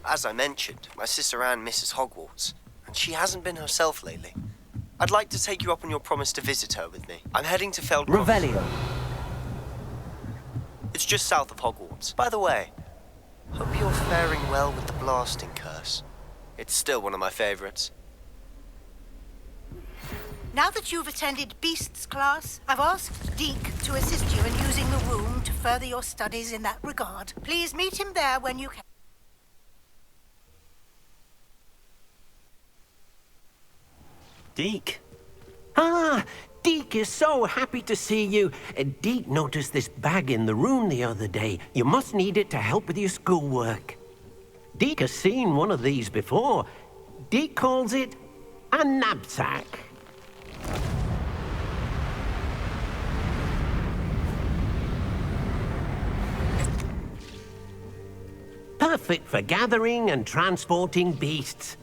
as I mentioned, my sister Anne misses Hogwarts, and she hasn't been herself lately. I'd like to take you up on your promise to visit her with me. I'm heading to Feldcroft. Revelio. It's just south of Hogwarts. By the way, hope you're faring well with the blasting curse. It's still one of my favorites. Now that you've attended Beasts class, I've asked Deke to assist you in using the room to further your studies in that regard. Please meet him there when you can. Deke. Ah, Deke is so happy to see you. Deke noticed this bag in the room the other day. You must need it to help with your schoolwork. Deke has seen one of these before. Deke calls it a knapsack. Perfect for gathering and transporting beasts.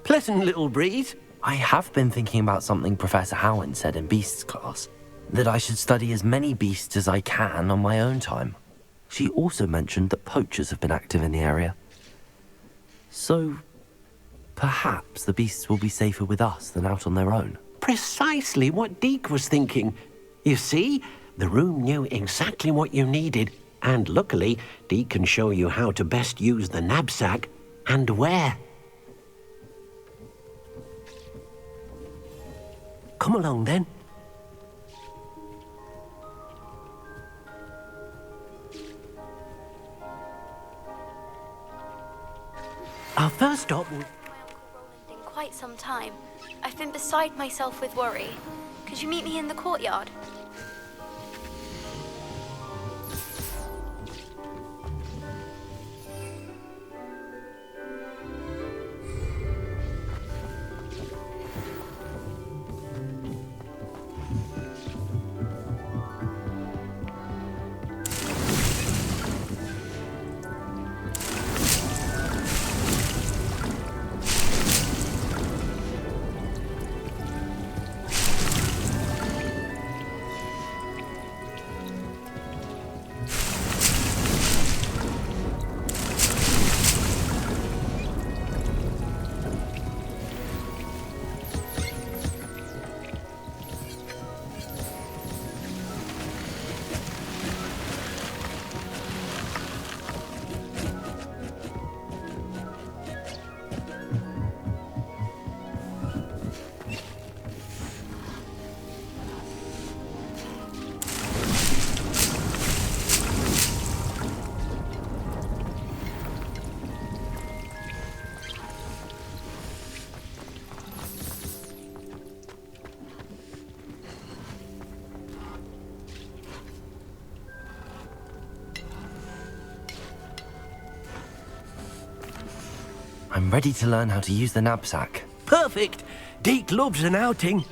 Pleasant little breeze. I have been thinking about something Professor Howland said in Beasts class, that I should study as many beasts as I can on my own time. She also mentioned that poachers have been active in the area. So, perhaps the beasts will be safer with us than out on their own. Precisely what Deke was thinking. You see, the room knew exactly what you needed, and luckily, Deke can show you how to best use the knapsack and where. Come along, then. Our first stop was... My Uncle Roland in quite some time. I've been beside myself with worry. Could you meet me in the courtyard? I'm ready to learn how to use the knapsack. Perfect! Deke loves an outing.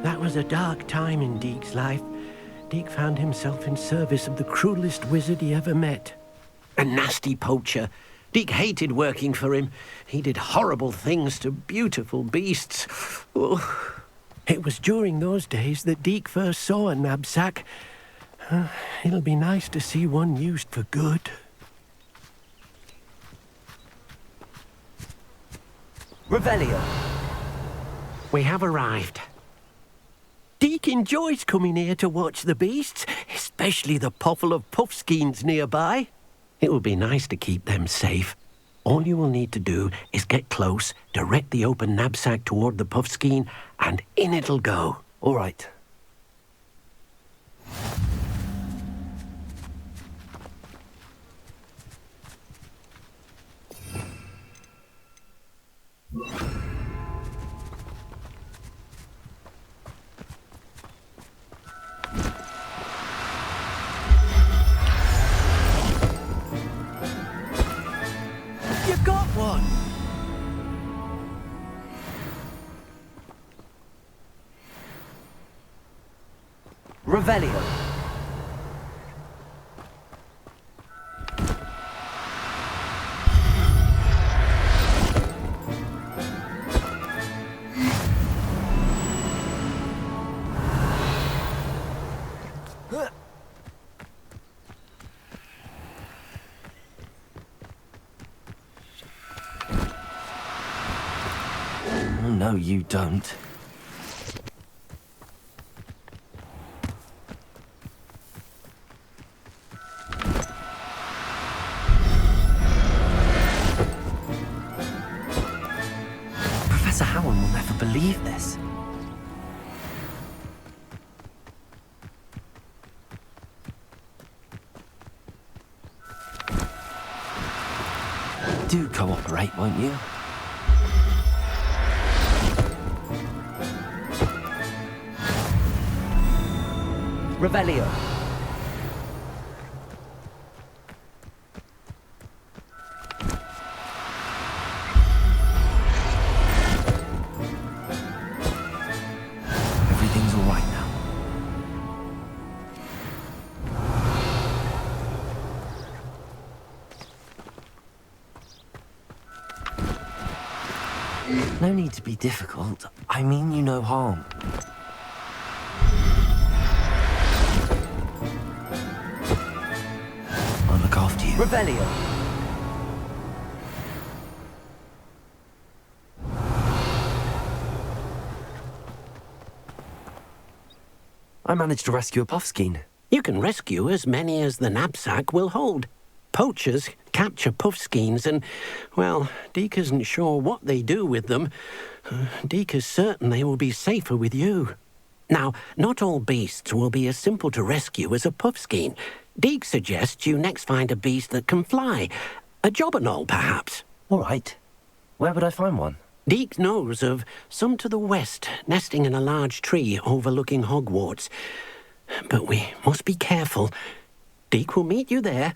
That was a dark time in Deke's life. Deke found himself in service of the cruelest wizard he ever met. A nasty poacher. Deke hated working for him. He did horrible things to beautiful beasts. Oh. It was during those days that Deke first saw a knapsack. It'll be nice to see one used for good. Revelio. We have arrived. Deke enjoys coming here to watch the beasts, especially the poffle of puffskeins nearby. It will be nice to keep them safe. All you will need to do is get close, direct the open knapsack toward the puffskein, and in it'll go. All right. You got one! Revelio. Oh, no, you don't. Professor Howard will never believe this. Do cooperate, won't you? Revelio. Everything's all right now. No need to be difficult. I mean you no harm. I'll look after you. Revelio. I managed to rescue a puffskein. You can rescue as many as the knapsack will hold. Poachers capture puffskeins and, well, Deke isn't sure what they do with them. Deke is certain they will be safer with you. Now, not all beasts will be as simple to rescue as a puffskein. Deke suggests you next find a beast that can fly. A jobberknoll, perhaps. All right. Where would I find one? Deke knows of some to the west, nesting in a large tree overlooking Hogwarts. But we must be careful. Deke will meet you there.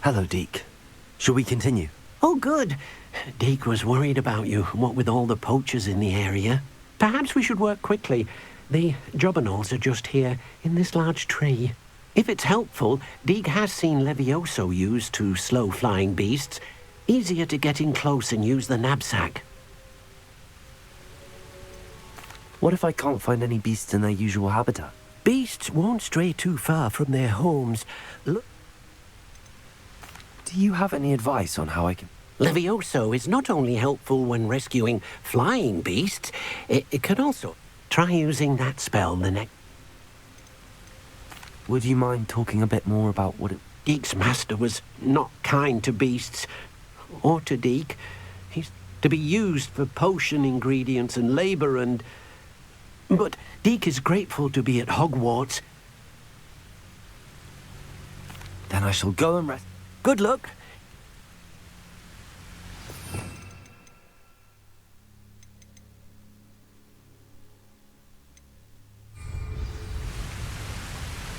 Hello, Deke. Shall we continue? Oh, good. Deke was worried about you, what with all the poachers in the area. Perhaps we should work quickly. The jobberknolls are just here, in this large tree. If it's helpful, Deke has seen Levioso used to slow flying beasts. Easier to get in close and use the knapsack. What if I can't find any beasts in their usual habitat? Beasts won't stray too far from their homes. Look. Do you have any advice on how I can... Levioso is not only helpful when rescuing flying beasts, it can also... Try using that spell the next... Would you mind talking a bit more about what it... Deke's master was not kind to beasts, or to Deke. He's to be used for potion ingredients and labour and... But Deke is grateful to be at Hogwarts. Then I shall go and rest. Good luck.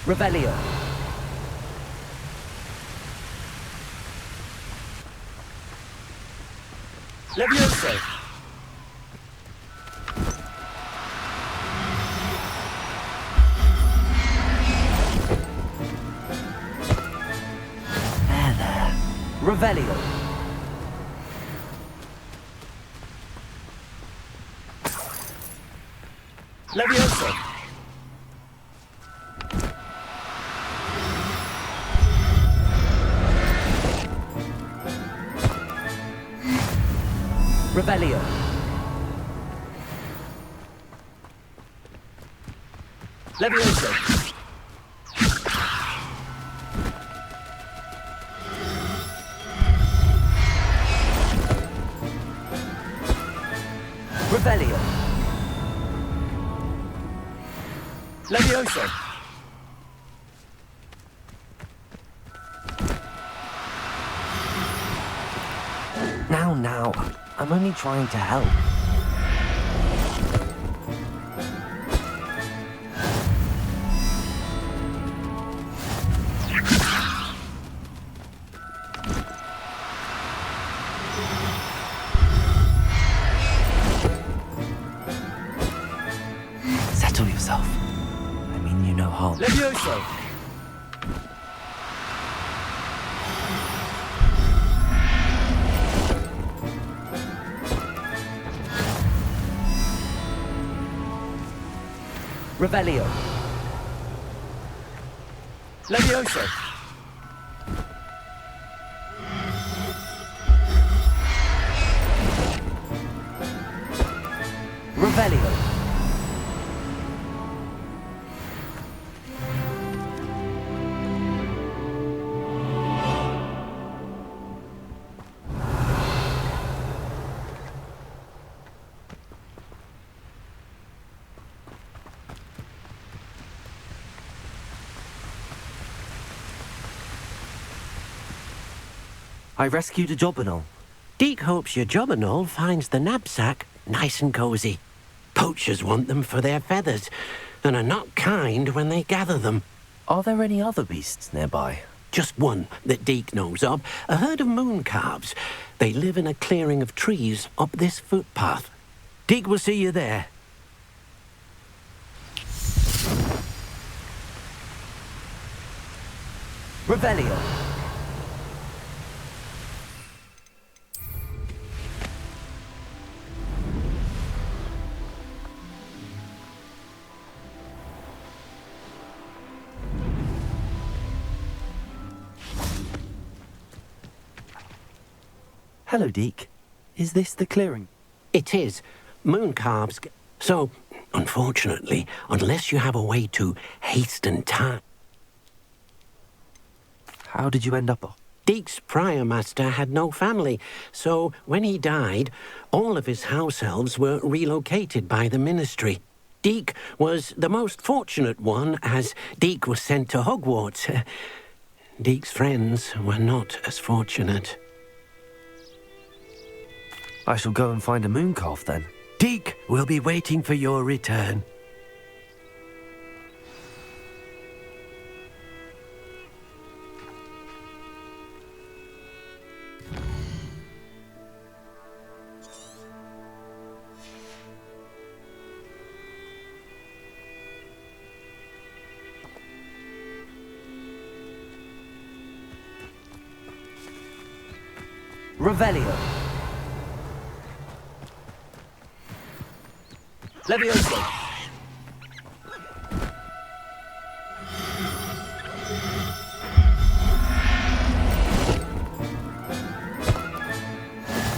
Revelio. Levioso. There. Revelio. Levioso. Revelio. Levioso. Revelio. Levioso. Now. I'm only trying to help. Settle yourself. I mean you no harm. Levioso. Revelio. Levioso. Revelio. I rescued a job and all. Deke hopes your job and all finds the knapsack nice and cosy. Poachers want them for their feathers, and are not kind when they gather them. Are there any other beasts nearby? Just one that Deke knows of, a herd of moon calves. They live in a clearing of trees up this footpath. Deke will see you there. Revelio. Hello, Deke. Is this the clearing? It is. Moon calves. So, unfortunately, unless you have a way to hasten time... How did you end up? Deke's prior master had no family, so when he died, all of his house elves were relocated by the ministry. Deke was the most fortunate one, as Deke was sent to Hogwarts. Deke's friends were not as fortunate. I shall go and find a moon calf then. Deke will be waiting for your return. Revelio. Levioso.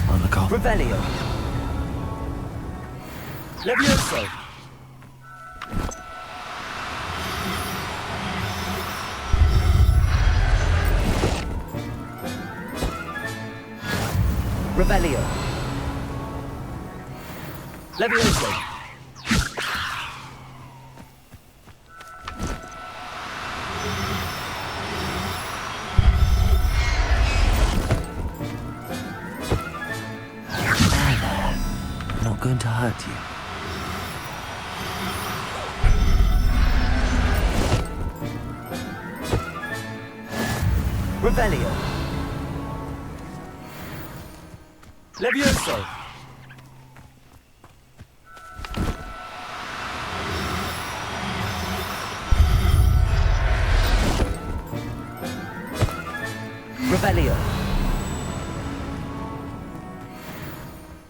I'll look after. Revelio. Levioso. Revelio. Levioso. hurt you. Revelio. Levioso. Revelio.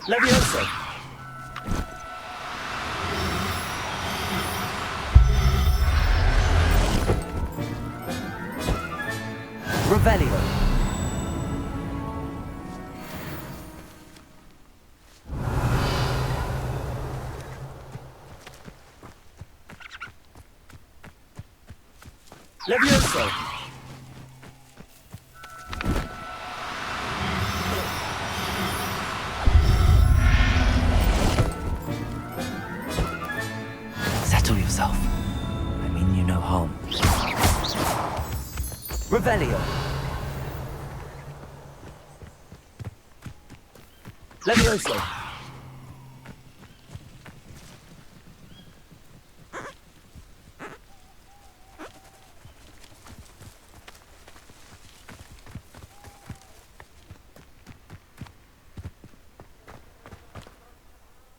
Levioso. Revelio. Levioso. Settle yourself. I mean you no harm. Revelio. Levioso.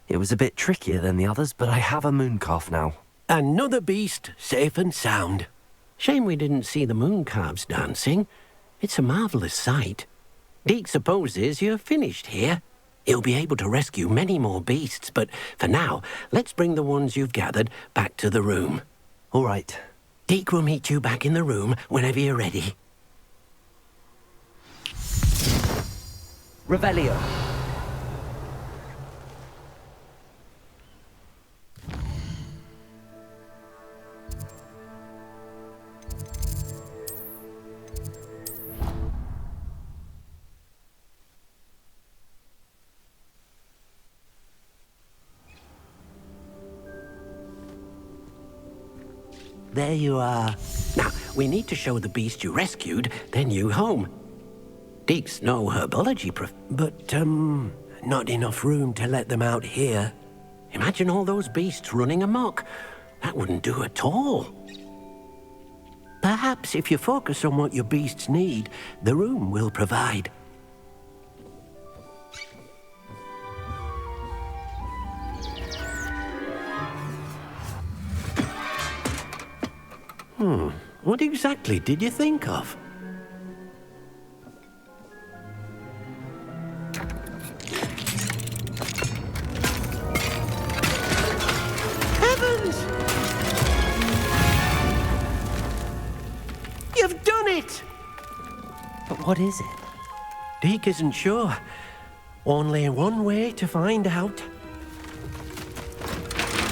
It was a bit trickier than the others, but I have a mooncalf now. Another beast, safe and sound. Shame we didn't see the mooncalves dancing. It's a marvellous sight. Deke supposes you're finished here. He'll be able to rescue many more beasts, but for now, let's bring the ones you've gathered back to the room. All right. Deke will meet you back in the room whenever you're ready. Revelio. There you are. Now, we need to show the beast you rescued their new home. Deke's no herbology but, not enough room to let them out here. Imagine all those beasts running amok. That wouldn't do at all. Perhaps if you focus on what your beasts need, the room will provide. What exactly did you think of? Heavens! You've done it! But what is it? Deke isn't sure. Only one way to find out.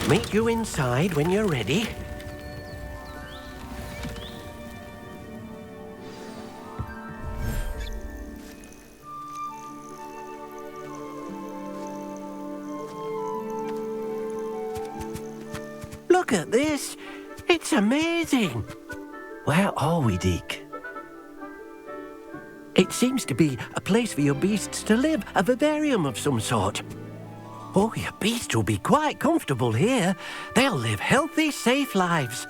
Meet you inside when you're ready. Look at this. It's amazing. Where are we, Deke? It seems to be a place for your beasts to live, a vivarium of some sort. Oh, your beasts will be quite comfortable here. They'll live healthy, safe lives.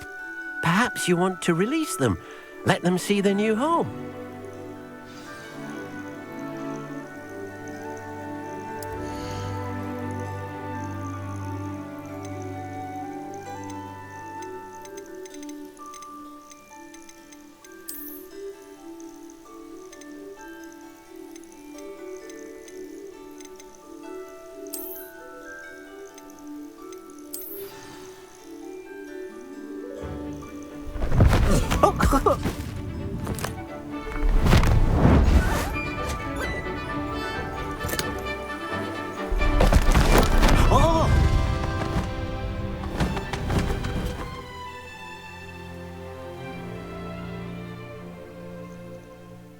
Perhaps you want to release them, let them see their new home.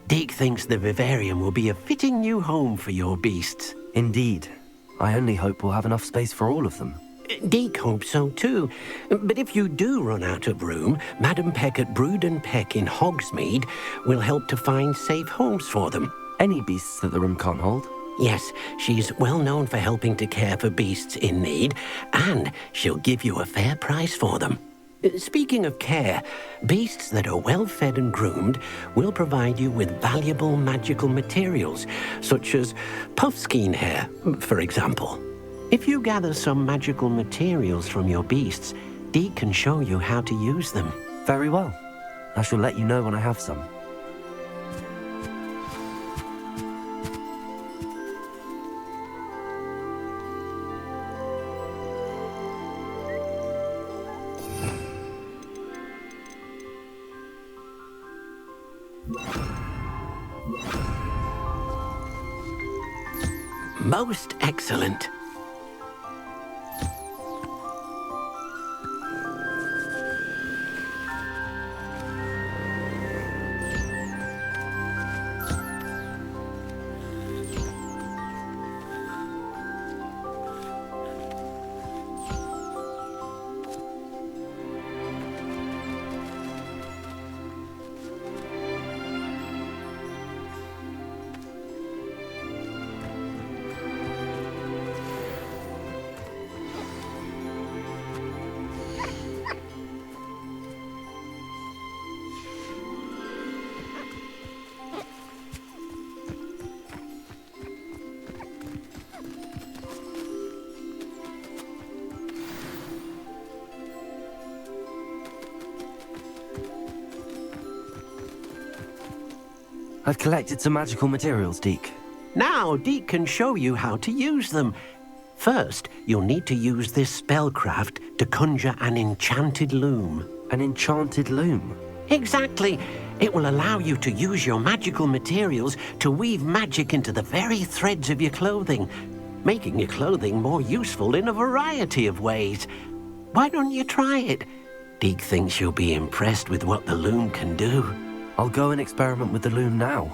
Deke thinks the vivarium will be a fitting new home for your beasts. Indeed. I only hope we'll have enough space for all of them. Deke hopes so too. But if you do run out of room, Madam Peck at Brood and Peck in Hogsmeade will help to find safe homes for them. Any beasts that the room can't hold? Yes, she's well known for helping to care for beasts in need, and she'll give you a fair price for them. Speaking of care, beasts that are well fed and groomed will provide you with valuable magical materials, such as puffskein hair, for example. If you gather some magical materials from your beasts, Dee can show you how to use them. Very well. I shall let you know when I have some. Most excellent. I've collected some magical materials, Deke. Now Deke can show you how to use them. First, you'll need to use this spellcraft to conjure an enchanted loom. An enchanted loom? Exactly. It will allow you to use your magical materials to weave magic into the very threads of your clothing, making your clothing more useful in a variety of ways. Why don't you try it? Deke thinks you'll be impressed with what the loom can do. I'll go and experiment with the loom now.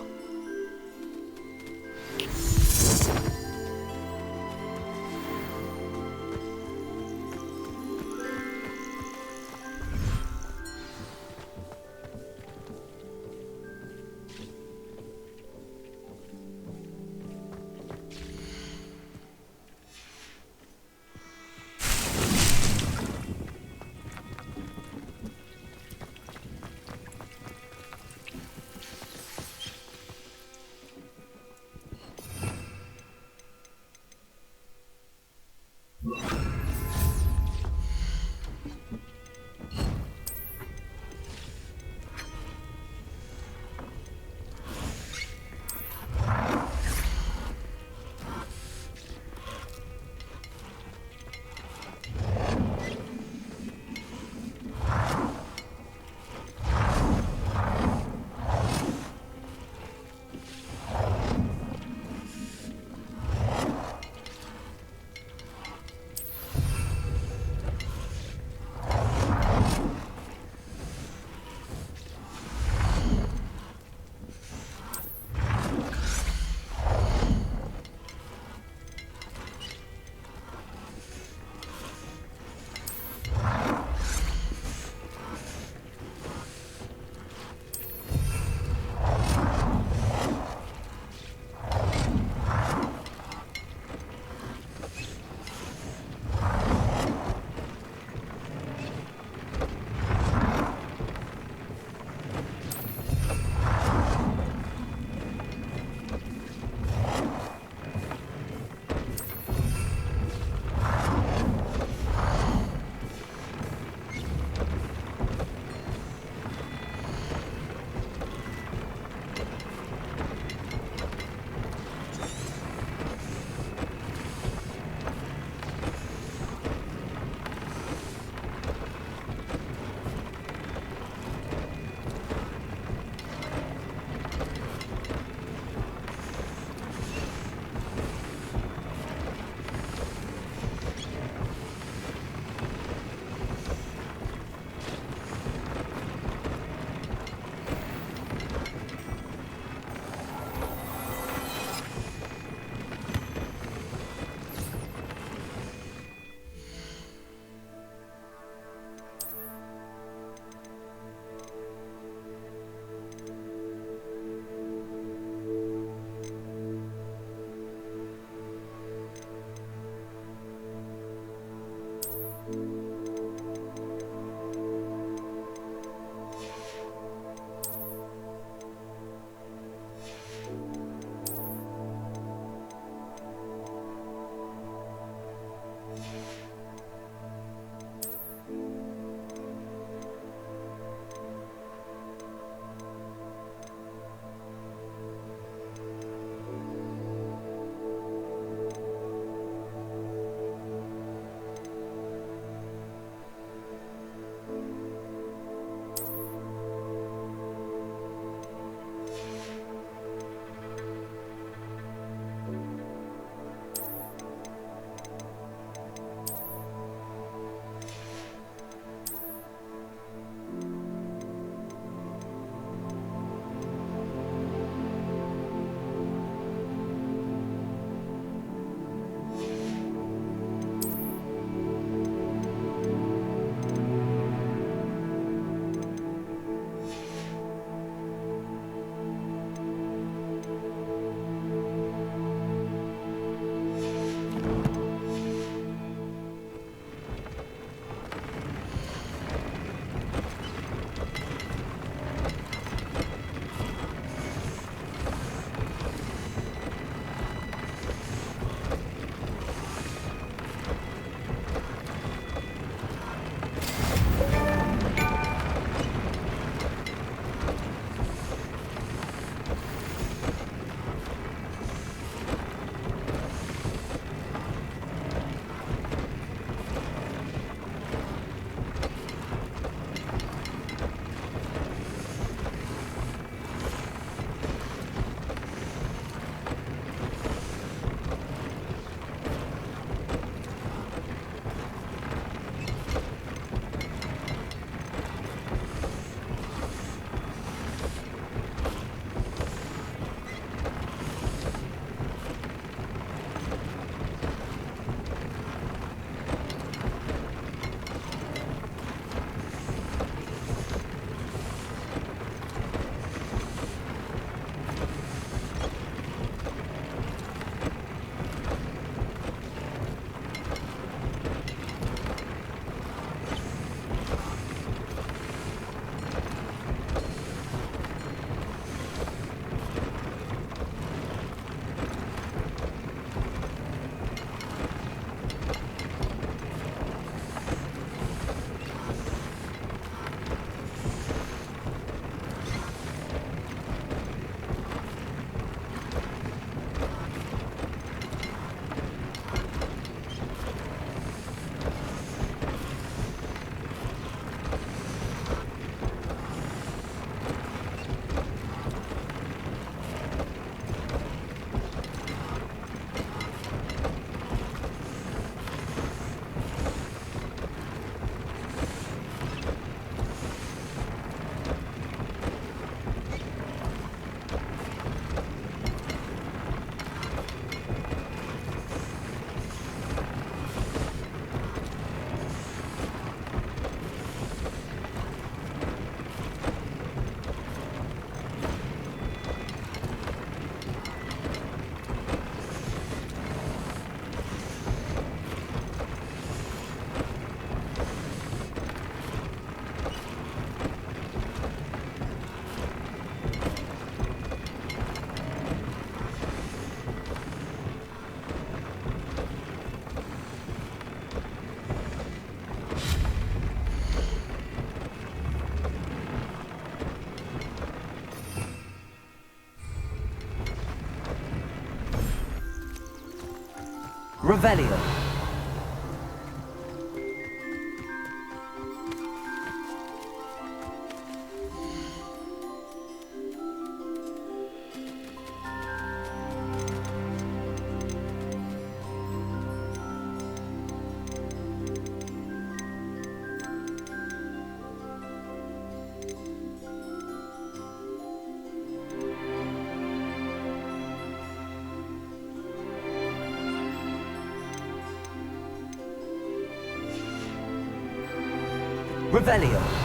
Revelio. Revelio.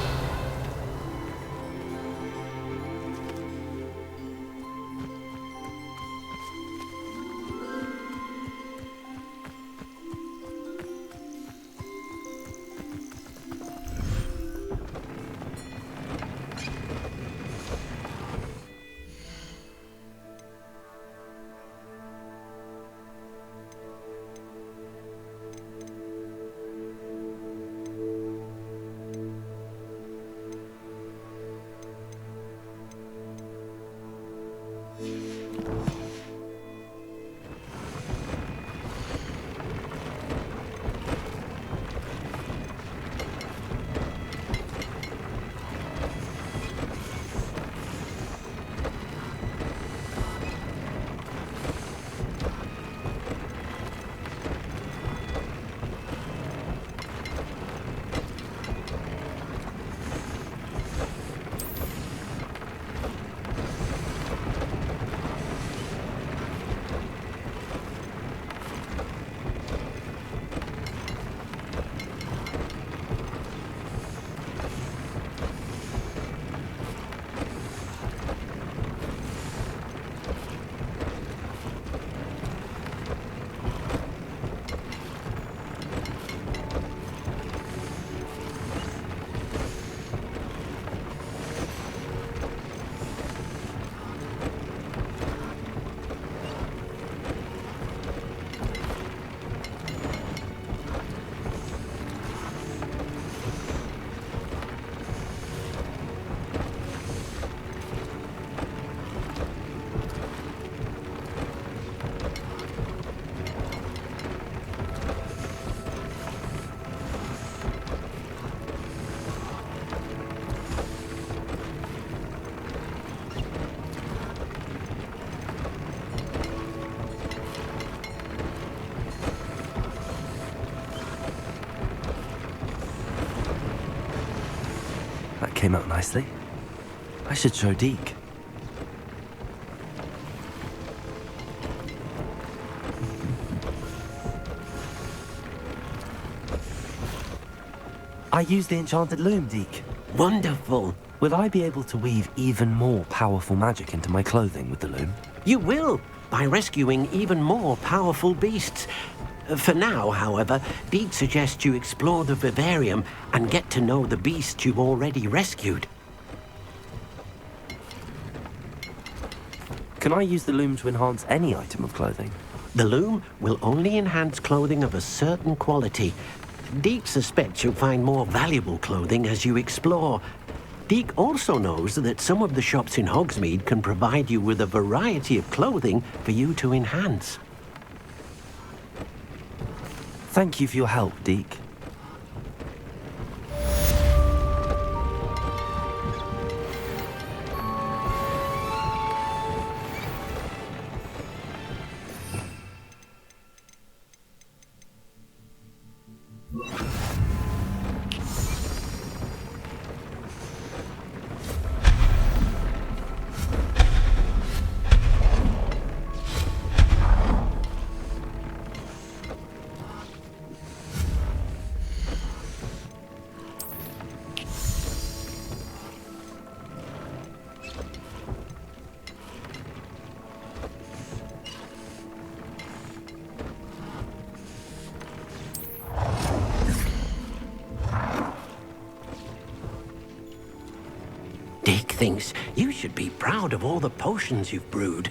Came out nicely. I should show Deke. I used the enchanted loom, Deke. Wonderful. Will I be able to weave even more powerful magic into my clothing with the loom? You will, by rescuing even more powerful beasts. For now, however, Deke suggests you explore the vivarium and get to know the beasts you've already rescued. Can I use the loom to enhance any item of clothing? The loom will only enhance clothing of a certain quality. Deke suspects you'll find more valuable clothing as you explore. Deke also knows that some of the shops in Hogsmeade can provide you with a variety of clothing for you to enhance. Thank you for your help, Deke. Deke thinks you should be proud of all the potions you've brewed.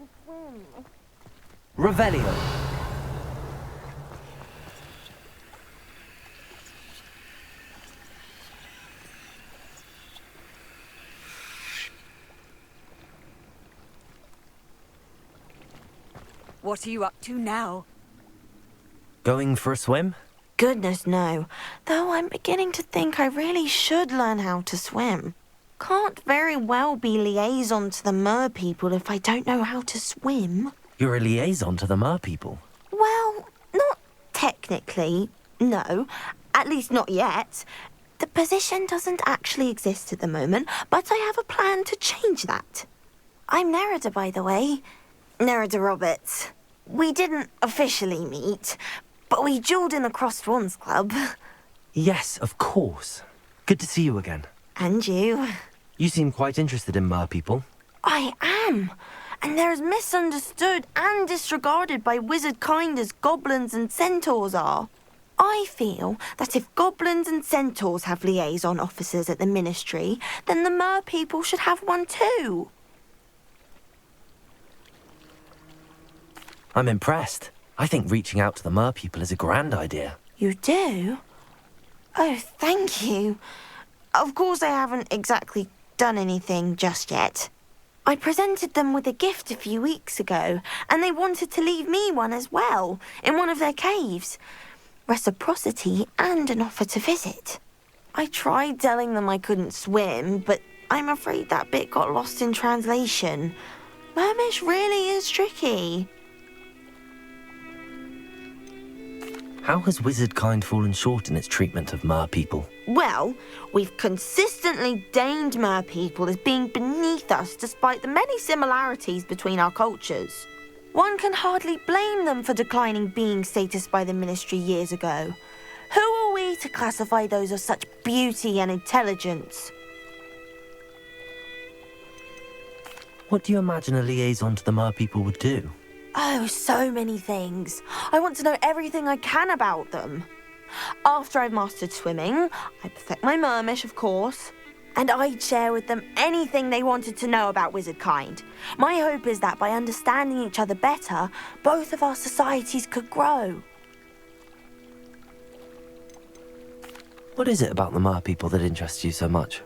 to swim. Revelio. What are you up to now? Going for a swim? Goodness, no. Though I'm beginning to think I really should learn how to swim. Can't very well be liaison to the mer people if I don't know how to swim. You're a liaison to the mer people. Well, not technically, no. At least not yet. The position doesn't actually exist at the moment, but I have a plan to change that. I'm Nerida, by the way. Nerida Roberts. We didn't officially meet, but we duelled in the Crossed Wands Club. Yes, of course. Good to see you again. And you. You seem quite interested in mer people. I am. And they're as misunderstood and disregarded by wizard kind as goblins and centaurs are. I feel that if goblins and centaurs have liaison officers at the ministry, then the mer people should have one too. I'm impressed. I think reaching out to the mer people is a grand idea. You do? Oh, thank you. Of course I haven't exactly done anything just yet. I presented them with a gift a few weeks ago, and they wanted to leave me one as well, in one of their caves. Reciprocity and an offer to visit. I tried telling them I couldn't swim, but I'm afraid that bit got lost in translation. Mermish really is tricky. How has wizard kind fallen short in its treatment of mer people? Well, we've consistently deemed mer people as being beneath us despite the many similarities between our cultures. One can hardly blame them for declining being status by the ministry years ago. Who are we to classify those of such beauty and intelligence? What do you imagine a liaison to the mer people would do? Oh, so many things. I want to know everything I can about them. After I've mastered swimming, I perfect my mermish, of course, and I'd share with them anything they wanted to know about wizard kind. My hope is that by understanding each other better, both of our societies could grow. What is it about the mer people that interests you so much?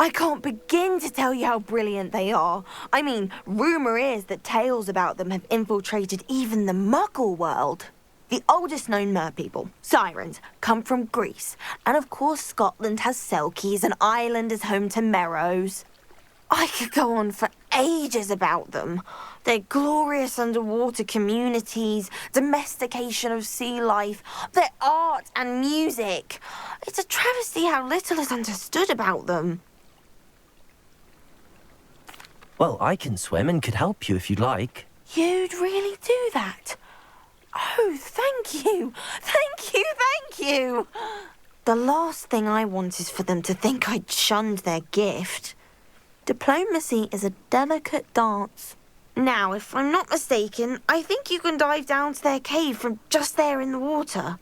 I can't begin to tell you how brilliant they are. I mean, rumour is that tales about them have infiltrated even the Muggle world. The oldest known mer people, sirens, come from Greece. And of course Scotland has Selkies and Ireland is home to Merrows. I could go on for ages about them. Their glorious underwater communities, domestication of sea life, their art and music. It's a travesty how little is understood about them. Well, I can swim and could help you if you'd like. You'd really do that? Oh, thank you. Thank you, thank you. The last thing I want is for them to think I'd shunned their gift. Diplomacy is a delicate dance. Now, if I'm not mistaken, I think you can dive down to their cave from just there in the water.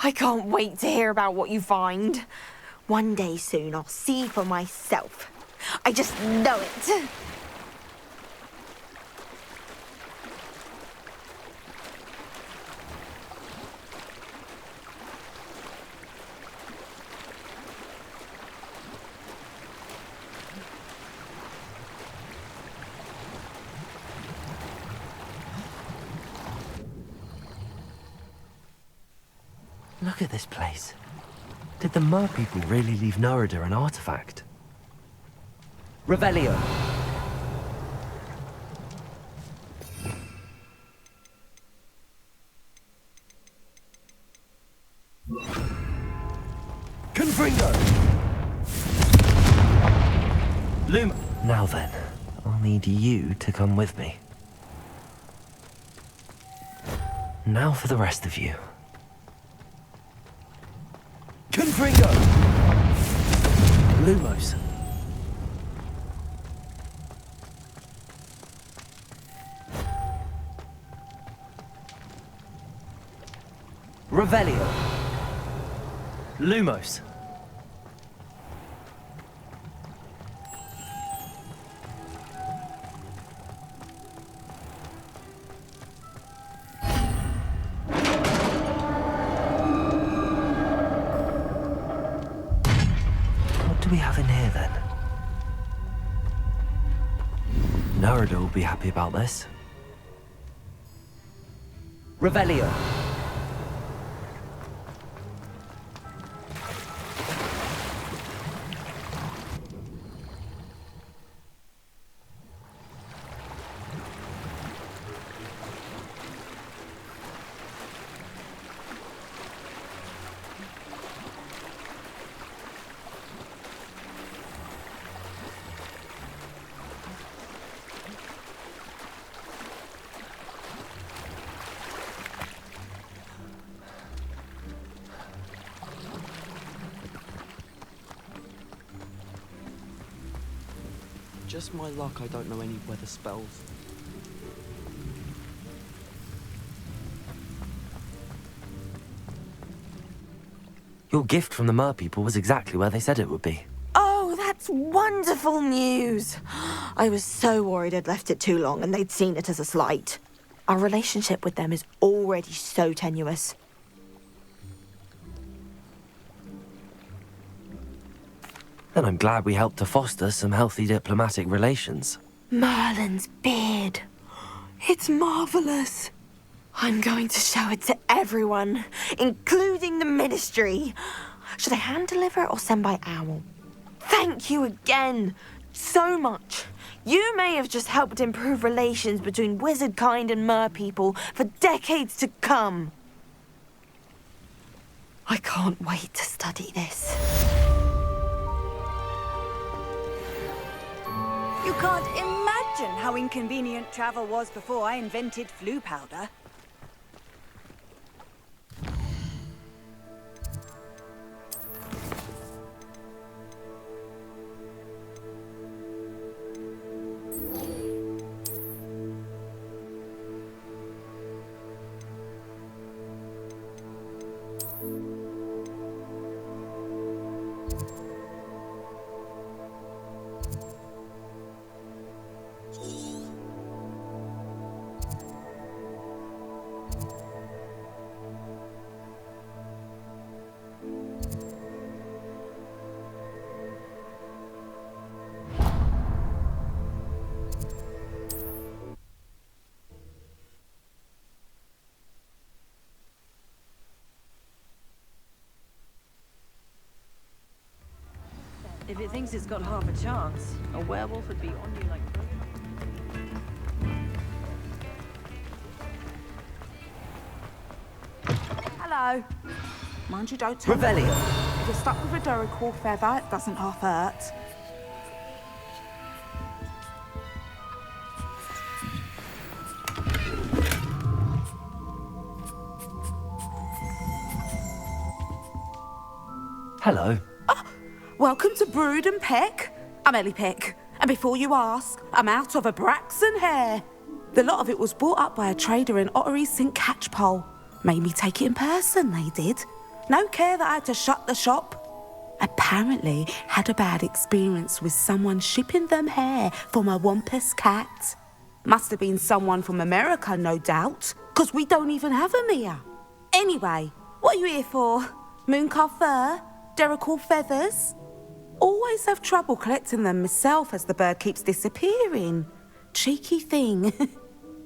I can't wait to hear about what you find. One day soon I'll see for myself. I just know it. Look at this place. Did the mer people really leave Nerida an artifact? Revelio. Confringo! Luma! Now then, I'll need you to come with me. Now for the rest of you. Confringo! Lumos. Revelio. Lumos. we have in here then? Nerida will be happy about this. Revelio. Just my luck, I don't know any weather spells. Your gift from the mer people was exactly where they said it would be. Oh, that's wonderful news. I was so worried I'd left it too long and they'd seen it as a slight. Our relationship with them is already so tenuous. Then I'm glad we helped to foster some healthy diplomatic relations. Merlin's beard. It's marvelous. I'm going to show it to everyone, including the ministry. Should I hand deliver it or send by owl? Thank you again so much. You may have just helped improve relations between wizard kind and mer people for decades to come. I can't wait to study this. You can't imagine how inconvenient travel was before I invented flu powder. If it thinks it's got half a chance, a werewolf would be on you like... Hello. Mind you don't tell me. Revelio. If you're stuck with a Duracell feather, it doesn't half hurt. Hello. Welcome to Brood and Peck. I'm Ellie Peck. And before you ask, I'm out of a Braxton hair. The lot of it was bought up by a trader in Ottery St. Catchpole. Made me take it in person, they did. No care that I had to shut the shop. Apparently had a bad experience with someone shipping them hair from a wampus cat. Must have been someone from America, no doubt, 'cause we don't even have them here. Anyway, what are you here for? Mooncalf fur? Duracell feathers? Always have trouble collecting them myself as the bird keeps disappearing. Cheeky thing.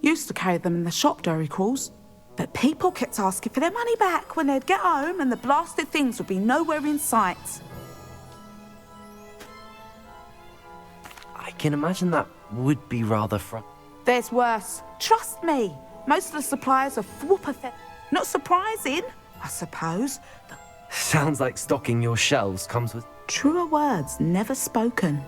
Used to carry them in the shop, Duracalls. But people kept asking for their money back when they'd get home and the blasted things would be nowhere in sight. I can imagine that would be rather There's worse. Trust me. Most of the suppliers are whooper Not surprising, I suppose. But Sounds like stocking your shelves comes with... truer words never spoken.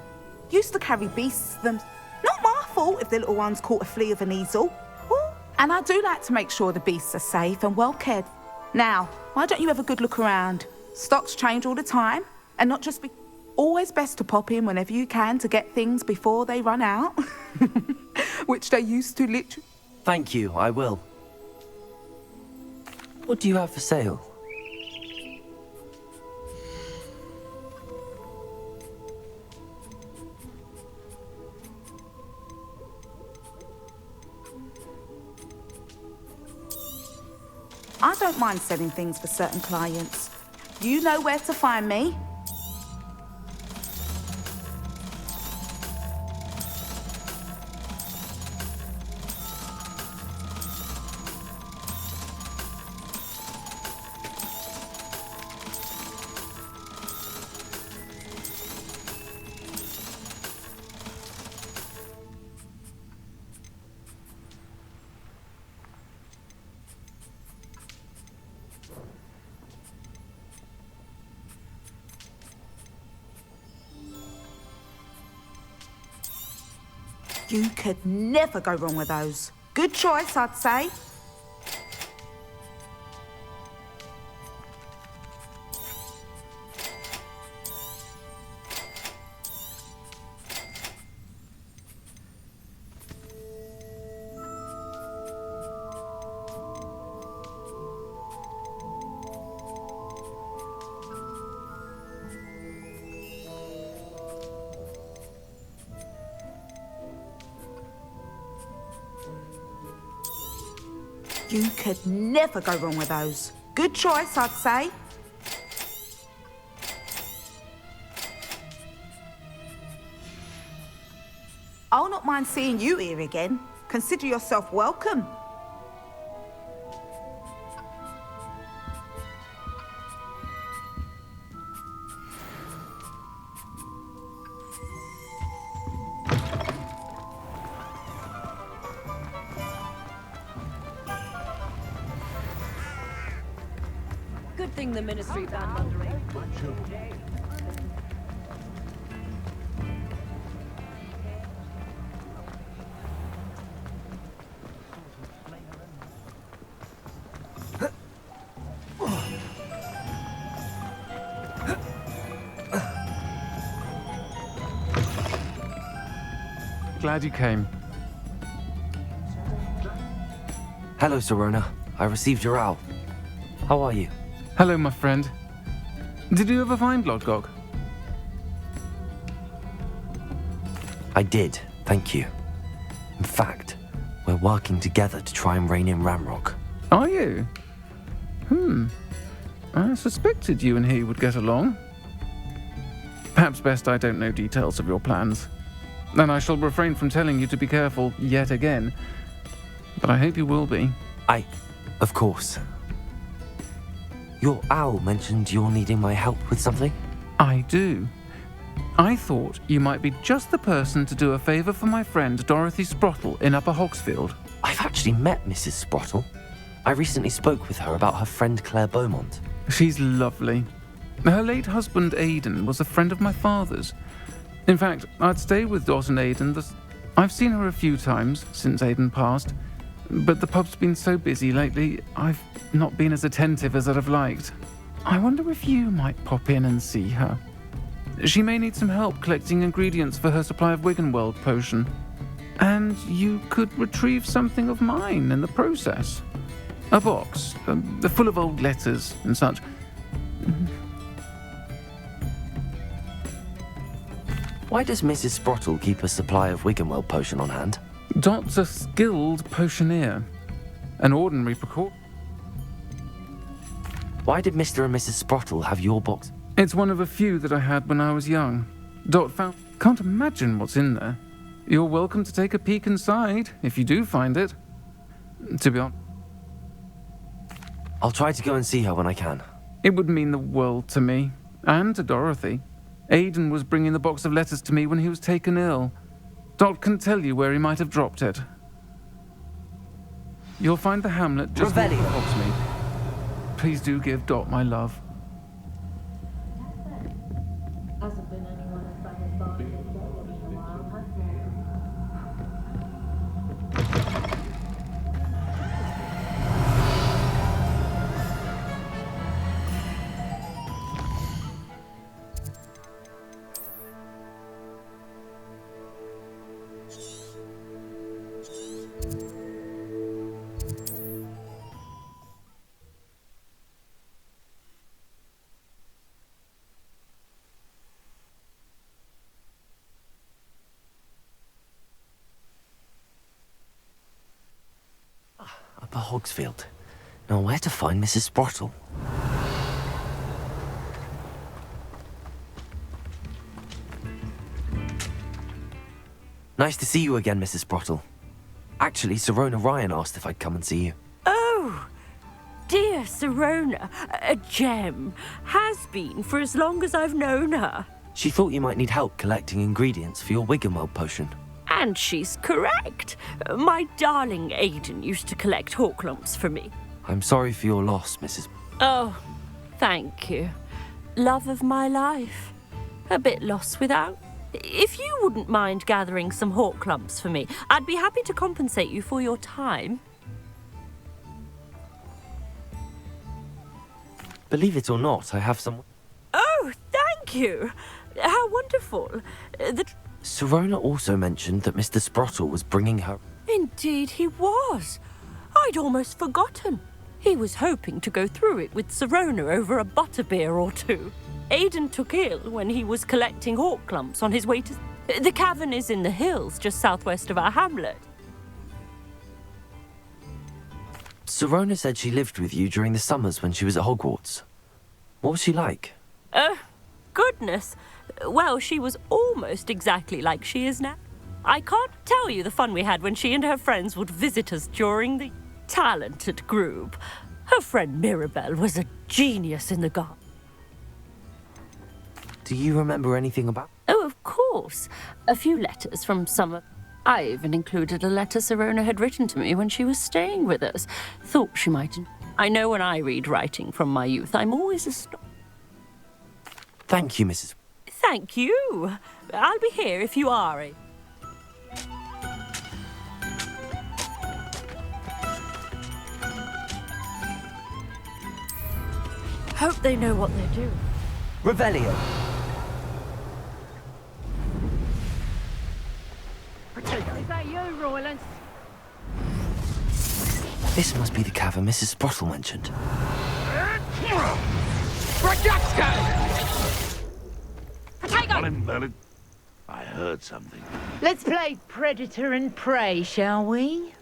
Used to carry beasts them. Not my fault if the little ones caught a flea of an easel. Ooh. And I do like to make sure the beasts are safe and well cared. Now, why don't you have a good look around? Stocks change all the time, and not just be... Always best to pop in whenever you can to get things before they run out. Which they used to literally... Thank you, I will. What do you have for sale? I don't mind selling things for certain clients. You know where to find me. You could never go wrong with those. Good choice, I'd say. You could never go wrong with those. Good choice, I'd say. I'll not mind seeing you here again. Consider yourself welcome. Good thing the Ministry banned underage. Glad you came. Hello, Sirona. I received your owl. How are you? Hello, my friend. Did you ever find Lodgok? I did, thank you. In fact, we're working together to try and rein in Ramrock. Are you? I suspected you and he would get along. Perhaps best I don't know details of your plans. And I shall refrain from telling you to be careful yet again. But I hope you will be. Of course. Your owl mentioned you're needing my help with something? I do. I thought you might be just the person to do a favour for my friend Dorothy Sprottle in Upper Hogsfield. I've actually met Mrs. Sprottle. I recently spoke with her about her friend Claire Beaumont. She's lovely. Her late husband Aidan was a friend of my father's. In fact, I'd stay with Dot and Aidan. I've seen her a few times since Aidan passed, but the pub's been so busy lately, I've not been as attentive as I'd have liked. I wonder if you might pop in and see her. She may need some help collecting ingredients for her supply of Wiggenweld potion. And you could retrieve something of mine in the process. A box, full of old letters and such. Why does Mrs. Sprottle keep a supply of Wiggenweld potion on hand? Dot's a skilled potioneer. An ordinary precaution. Why did Mr. and Mrs. Sprottle have your box? It's one of a few that I had when I was young. Dot found... Can't imagine what's in there. You're welcome to take a peek inside, if you do find it. To be honest... I'll try to go and see her when I can. It would mean the world to me, and to Dorothy. Aidan was bringing the box of letters to me when he was taken ill. Dot can tell you where he might have dropped it. You'll find the hamlet just north of Hogsmeade. Please do give Dot my love. Hasn't been anyone as bad as Barney in a while, has Upper Hogsfield. Now where to find Mrs. Sprottle? Nice to see you again, Mrs. Sprottle. Actually, Sirona Ryan asked if I'd come and see you. Oh, dear Sirona, a gem. Has been for as long as I've known her. She thought you might need help collecting ingredients for your Wiggenweld potion. And she's correct. My darling Aidan used to collect hawklumps for me. I'm sorry for your loss, Mrs. Oh, thank you. Love of my life. A bit lost without. If you wouldn't mind gathering some hawk clumps for me, I'd be happy to compensate you for your time. Believe it or not, I have some... Oh, thank you. How wonderful. Sirona also mentioned that Mr. Sprottle was bringing her... Indeed he was. I'd almost forgotten. He was hoping to go through it with Sirona over a butterbeer or two. Aidan took ill when he was collecting hawk clumps on his way to... The cavern is in the hills just southwest of our hamlet. Sirona said she lived with you during the summers when she was at Hogwarts. What was she like? Goodness. Well, she was almost exactly like she is now. I can't tell you the fun we had when she and her friends would visit us during the talented group. Her friend Mirabelle was a genius in the garden. Do you remember anything about... Oh, of course. A few letters from some... I even included a letter Sirona had written to me when she was staying with us. Thought she might... I know when I read writing from my youth, I'm always astonished. Thank you, Mrs... Thank you. I'll be here if you are. Hope they know what they're doing. Revelio. Is that you, Royland? This must be the cavern Mrs. Sprottle mentioned. Merlin, I heard something. Let's play predator and prey, shall we?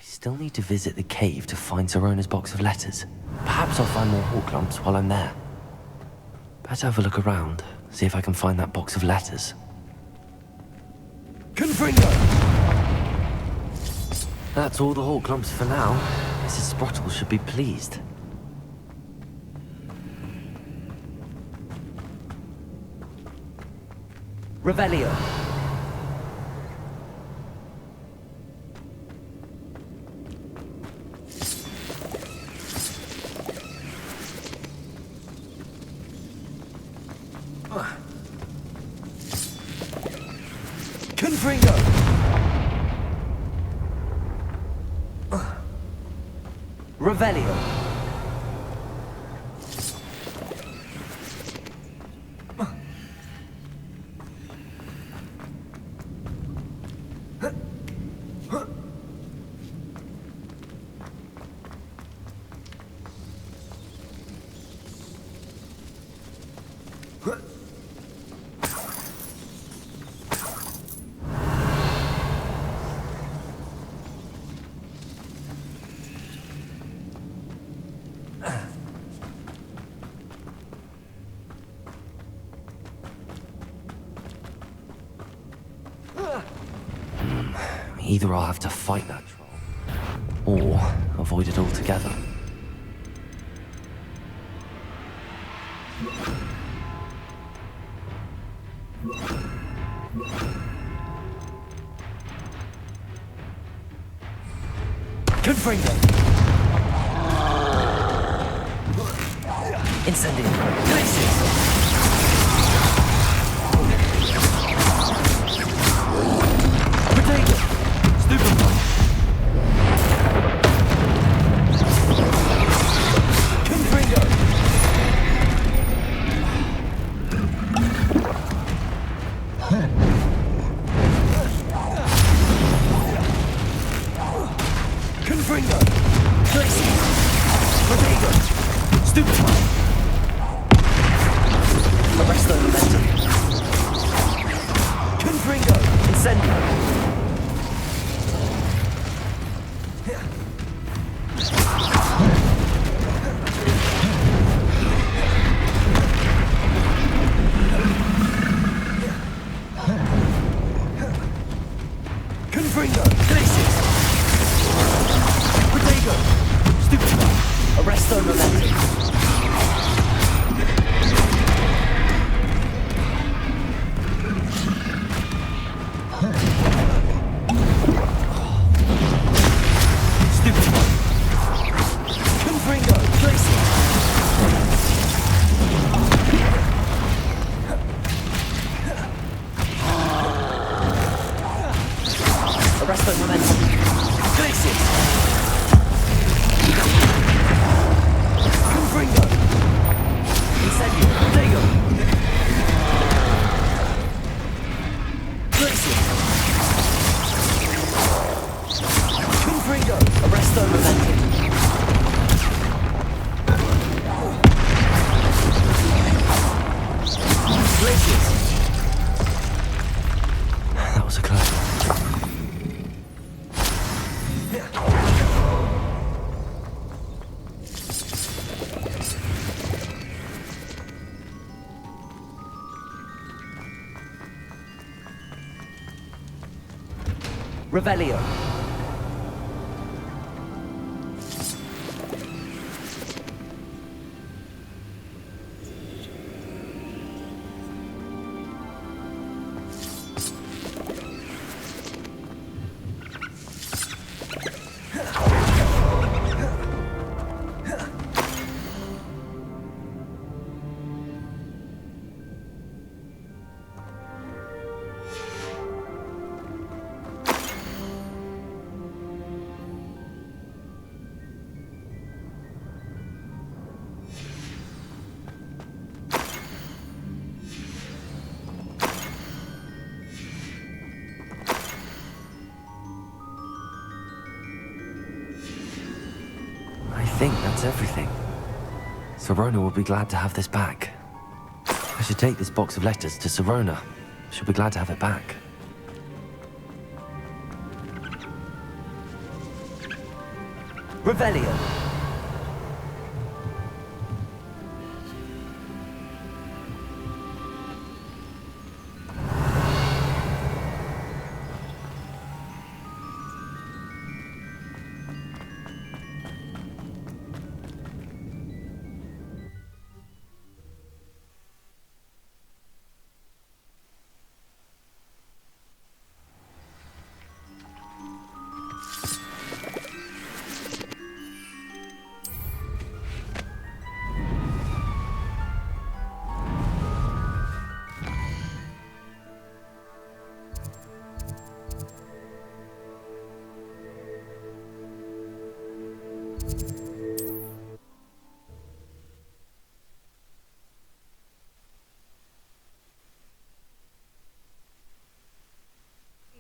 Still need to visit the cave to find Sirona's box of letters. Perhaps I'll find more hawk lumps while I'm there. Better have a look around, see if I can find that box of letters. Confringo! That's all the hawk lumps for now. Mrs. Sprottle should be pleased. Revelio. Confringo! Revelio. Either I'll have to fight that troll, or avoid it altogether. Confringo! Incendio! Glaciers! Arresto momentum. Stupid one. Confringo, glacier. Arresto momentum. Glacier. Confringo. Incendio. Lego. Glacier. Confringo. Arresto momentum. Glaciers. That was a close one. Revelio. I think that's everything. Sirona will be glad to have this back. I should take this box of letters to Sirona. She'll be glad to have it back. Revelio.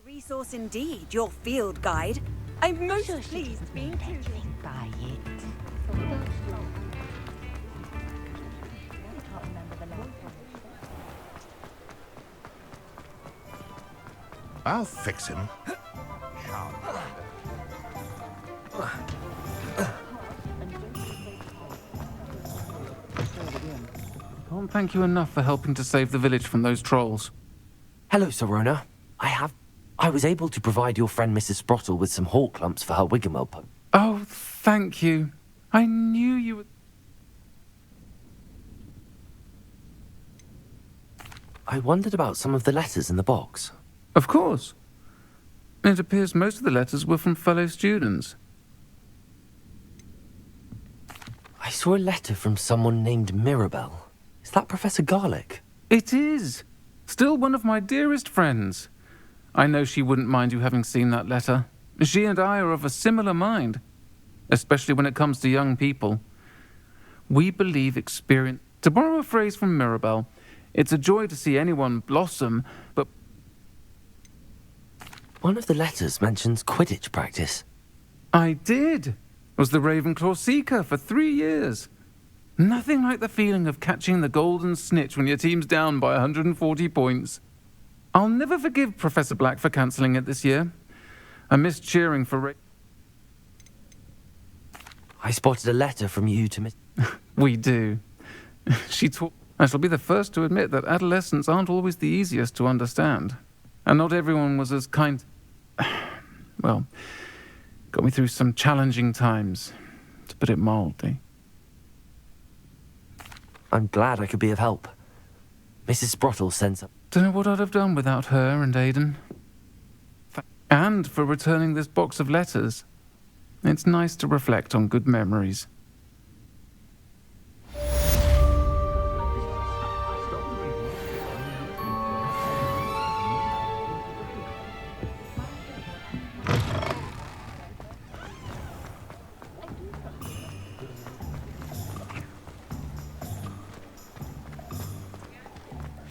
Resource indeed, your field guide. I'm most pleased to be included. By it. I'll fix him. Can't thank you enough for helping to save the village from those trolls. Hello, Sirona. I was able to provide your friend Mrs. Sprottle with some hawk lumps for her Wiggamel poke. Oh, thank you. I knew you would... I wondered about some of the letters in the box. Of course. It appears most of the letters were from fellow students. I saw a letter from someone named Mirabelle. Is that Professor Garlick? It is. Still one of my dearest friends. I know she wouldn't mind you having seen that letter. She and I are of a similar mind, especially when it comes to young people. We believe experience... To borrow a phrase from Mirabelle, it's a joy to see anyone blossom, but... One of the letters mentions Quidditch practice. I did. Was the Ravenclaw Seeker for 3 years. Nothing like the feeling of catching the golden snitch when your team's down by 140 points. I'll never forgive Professor Black for cancelling it this year. I missed cheering for I spotted a letter from you to Miss... We do. She taught... I shall be the first to admit that adolescents aren't always the easiest to understand. And not everyone was as kind... Well, got me through some challenging times, to put it mildly. I'm glad I could be of help. Mrs. Sprottle sent some. Don't know what I'd have done without her and Aidan. And for returning this box of letters. It's nice to reflect on good memories.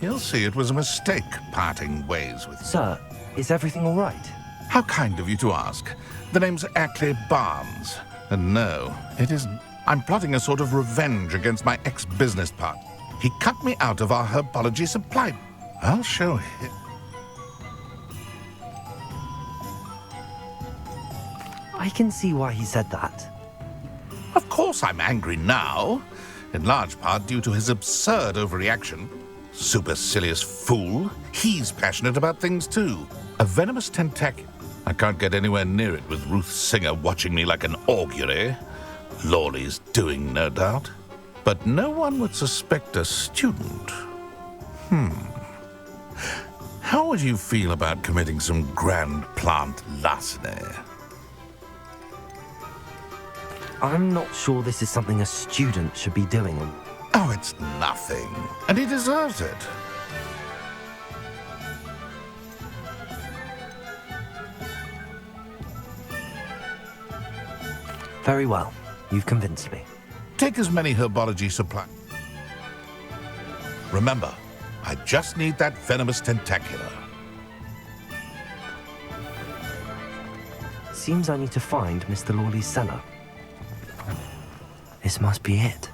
He'll see it was a mistake parting ways with you. Sir, is everything all right? How kind of you to ask. The name's Ackley Barnes. And no, it isn't. I'm plotting a sort of revenge against my ex-business partner. He cut me out of our herbology supply. I'll show him. I can see why he said that. Of course I'm angry now. In large part due to his absurd overreaction. Supercilious fool. He's passionate about things too. A venomous tentacle. I can't get anywhere near it with Ruth Singer watching me like an augury. Lawley's doing, no doubt. But no one would suspect a student. How would you feel about committing some grand plant larceny? I'm not sure this is something a student should be doing. Oh, it's nothing. And he deserves it. Very well. You've convinced me. Take as many herbology supplies. Remember, I just need that venomous tentacular. Seems I need to find Mr. Lawley's cellar. This must be it.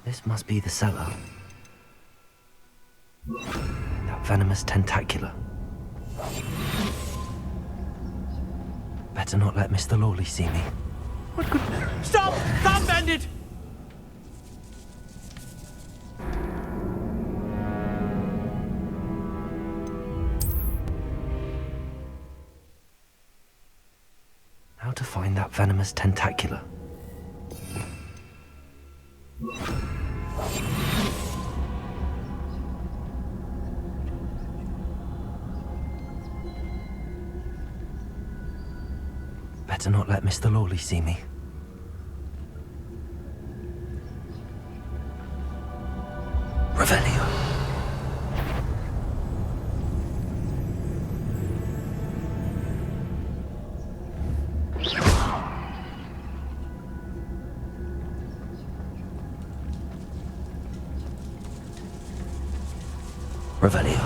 This must be the cellar. That venomous tentacular. Better not let Mr. Lawley see me. What could... Stop! Stop, bandit! How to find that venomous tentacular? Better not let Mr. Lawley see me. Revelio. Revelio.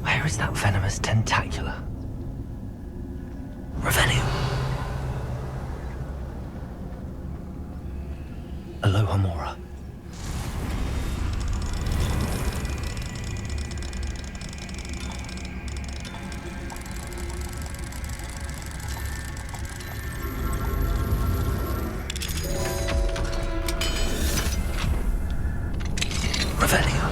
Where is that venomous tentacular? Revelio. Aloha Mora. Revelio.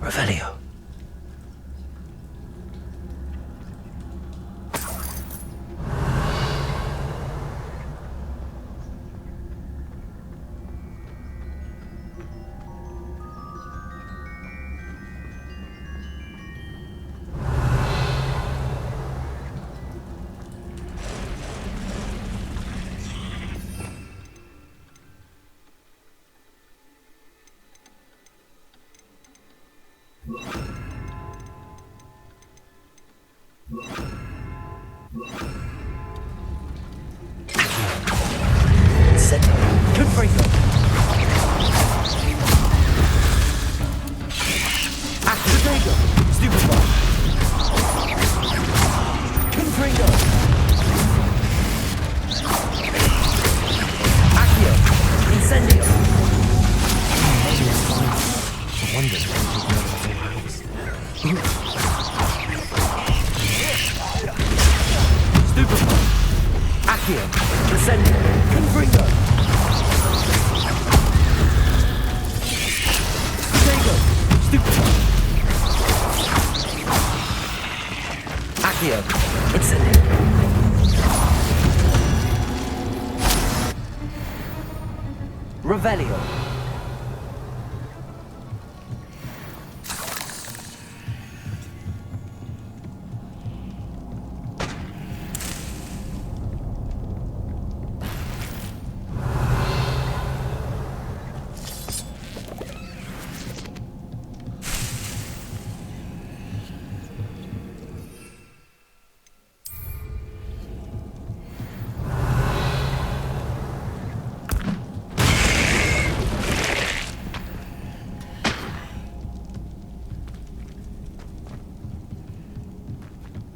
Revelio. Confringo. Activago. Stupefy. Confringo. Accio. Incendio. Maybe it's fine. I wonder if I'm taking over the whole house. Stupefy. Accio. Incendio. Confringo. Stupefy. Accio. Incendio. Revelio.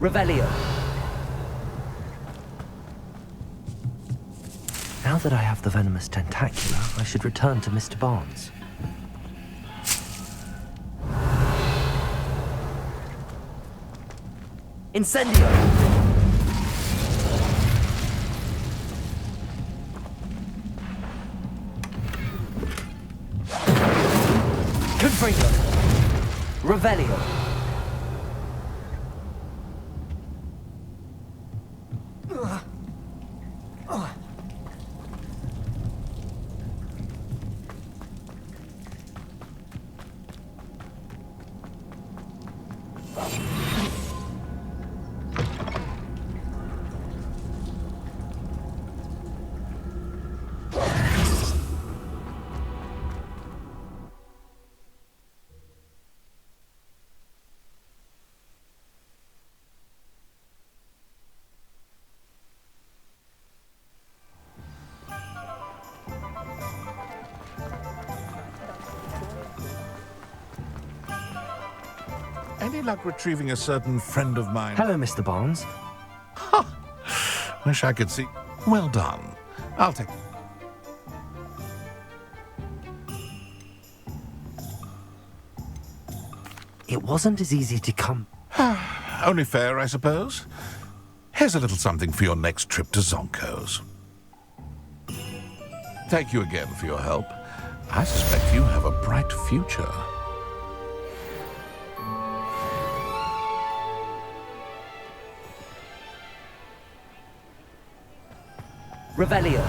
Revelio. Now that I have the venomous tentacula, I should return to Mr. Barnes. Incendio. Confringo. Revelio. Any luck retrieving a certain friend of mine? Hello, Mr. Barnes. Wish I could see. Well done. I'll take. It wasn't as easy to come. Only fair, I suppose. Here's a little something for your next trip to Zonko's. Thank you again for your help. I suspect you have a bright future. Revelio.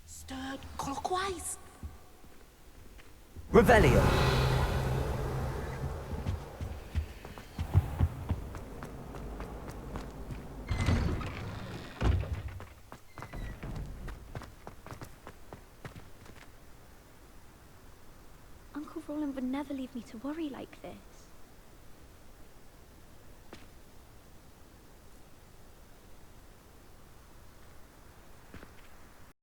Stirred clockwise. Revelio. Uncle Roland would never leave me to worry like this.